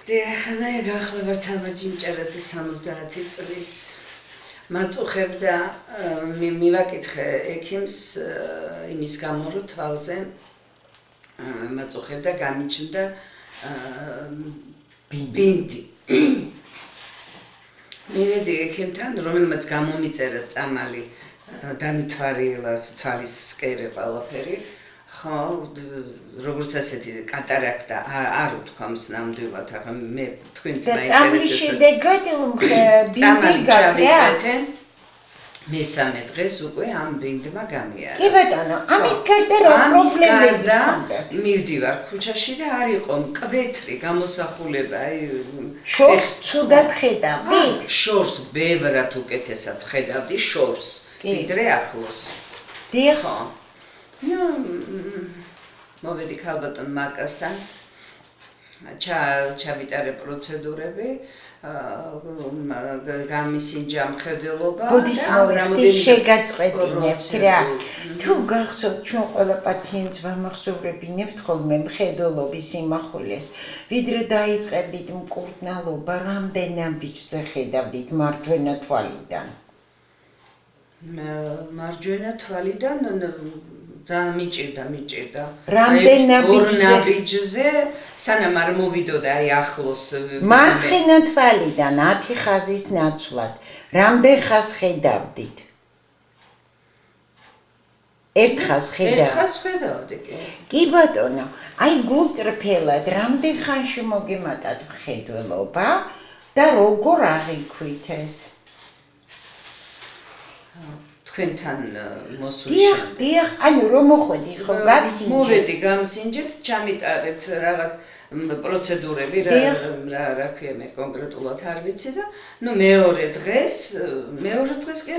მე გახლავარ თამარ ჯიმჭარაძე 70 წლის მაწუხებდა მივაკითხე ექიმს იმის გამო რომ თვალზე მაწუხებდა გამიჩნდა ბინდი მივედი ექიმთან რომელმაც გამომიწერა წამალი დამითვალიერა თვალის ფსკერი ყველაფერი ხო როგორც ასეთი კატარაქტა არ უთქვამს ნამდვილად ახლა მე თქვენც მაინტერესებს შედეგად ბინდი გავიწეთე მესამე დღეს უკვე ამ ბინდმა გამიარა კი ბატონო ამის გარდა რა პრობლემები ჰქონდა მივდივარ ქუჩაში და არ იყო მკვეთრი გამოსახულება აი შორს ცუდად ხედავდით შორს ბევრად უკეთესად ხედავდი შორს ვიდრე ახლოს დიახ ნუ მოვედი ქალბატონ მაკასთან ჩავიტარე პროცედურები გამისინჯა მხედველობა ბოდის მოვიხდი შეგაწყვეტინებთ რა თუ გახსოვთ ჩვენ ყველა პაციენტს ვამახსოვრებინებთ ხოლმე მხედველობის იმახვილეს ვიდრე დაიწყებდით მკურნალობა რამდენ ამბიჯზე ხედავდით მარჯვენა თვალიდან მარჯვენა თვალიდან ძალიან მიჭირდა რამდენ ამბიჯზე სანამ არ მოვიდოდა აი ახლოს მარცხენა თვალიდან 10 ხაზის ნაცვლად რამდენ ხაზს ხედავდით ერთ ხაზს ხედავდი კი ბატონო აი გულწრფელად რამდენ ხანში მოგემატათ მხედველობა და როგორ აღიქვით ეს თქვენთან მოსვლის დიახ ანუ რომ მოხვედით ხო გაგსინჯეთ მოვედი გამსინჯეთ ჩამიტარეთ რაღაც პროცედურები რა ქვია მე კონკრეტულად არ ვიცი და ნუ მეორე დღეს კი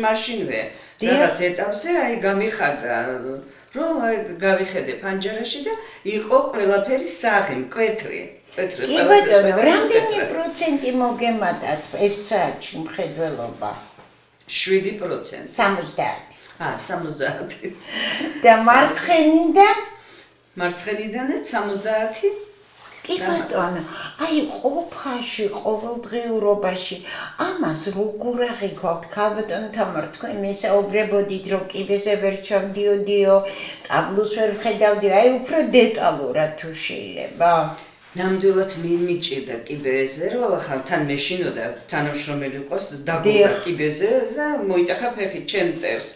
მაშინვე რაღაც ეტაპზე აი გამიხარდა რომ აი გავიხედე პანჯარაში და იყო ყველაფერი საღი მკვეთრი კი ბატონო რამდენი პროცენტი მოგემატათ ერთ საათში მხედველობა 7%. 70. 70. და მარცხენიდან? მარცხენიდანაც 70. კი ბატონო, აი ყოფაში, ყოველდღიურობაში ამას როგორ აღიქვათ ქალბატონო თამარ თქვენ მესაუბრებოდით რომ კიბეზე ვერ ჩავდიოდიო, ტაბლოს ვერ ვხედავდიო, აი უფრო დეტალურად თუ შეიძლება. ნამდვილად მიმიჭირდა კიბეზე, რომ ახლა თან მეშინოდა თანამშრომელი ყავს დაგუდა კიბეზე და მოიტახა ფეხით ჩემ მტერს.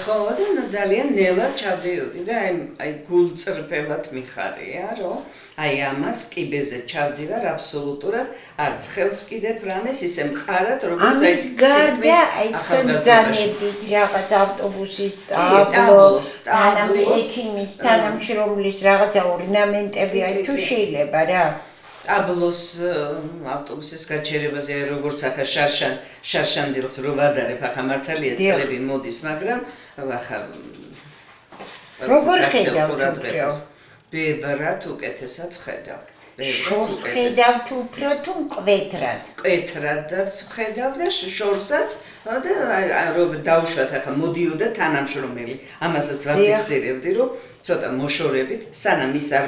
ხო, და ძალიან ნელა ჩავდიოდი და აი გულწრფელად მიხარია, რომ აი ამას კიბეზე ჩავდივარ აბსოლუტურად არც ხელს კიდებ რამეს ისე მყარად როგორც აი გარდა აი თქვენ განებდით რაღაც ავტობუსის ტაბლოს, ექიმის თანამშრომლის რაღაცა ორნამენტები აი თუ შეიძლება რა ტაბლოს ავტობუსის გაჩერებაზე როგორც ახლა შარშანდილს რო ვადარებ ახლა მართალია წლები მოდის მაგრამ ახლა როგორ ხედავთ ბევრად უკეთესად ვხედავ. შორს ხედავთ უფრო თუ მკვეთრად? მკვეთრადაც ვხედავ და შორსაც და რომ დავუშვათ ახლა მოდიოდა თანამშრომელი. ამასაც ვაფიქსირებდი რომ ცოტა მოშორებით სანამ ის არ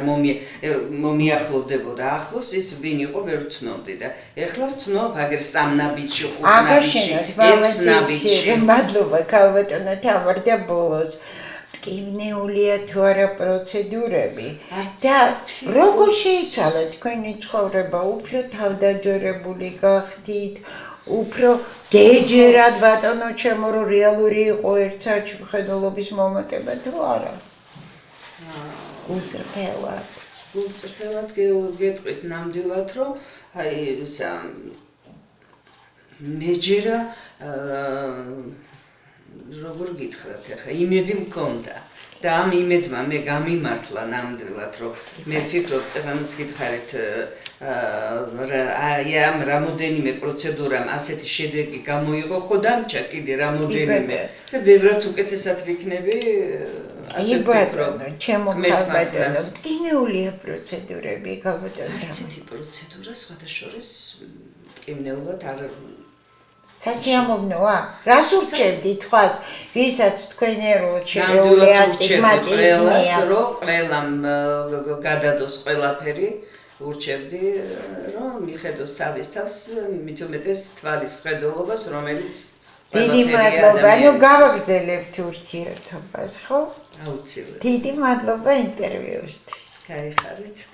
მომიახლოვდებოდა ახლოს ის ვინ იყო ვერ ვცნობდი და ეხლა ვცნობ აგერ 3 ნაბიჯში 5 ნაბიჯში 6 ნაბიჯში. მადლობა ქალბატონო თამარ და ბოლოს ტკივნეულია თუ არა პროცედურები და როგორ შეიცვალა თქვენი ცხოვრება უფრო თავდაჯერებული გახდით უფრო გეჯერად ბატონო ჩემო რომ რეალური იყო ერთ საათში მხედველობის მომატება თუ არა გულწრფელად გეტყვით ნამდვილად რომ აი მეჯერა როგორ გითხრათ ახლა იმედი მქონდა და ამ იმედმა მე გამიმართლა ნამდვილად რომ მე ვფიქრობ წეგანაც გითხარით აი ამ რამოდენიმე პროცედურამ ასეთი შედეგი გამოიღო ხო დამჭა კიდე რამოდენიმე და ბევრად უკეთესად ვიქნები ასე ვფიქრობ ჩემო ქალბატონო ტკივნეულია პროცედურები ქალბატონო ასეთი პროცედურა სხვადასხვა ტკივნეულად არ სასიამოვნოა? რას ურჩევდით ხვას? ვისაც თქვენ ეროთ შეგეულია ასტიგმატიზმია? რომ ყველამ გადადოს ყველაფერი ურჩევდი რომ მიხედოს თავის თავს მით უმეტეს თვალის მხედველობას რომელიც დიდი მადლობა ნუ გავაგრძელებთ ურთიერთობას ხო აუცილებლად დიდი მადლობა ინტერვიუსთვის გაიხარეთ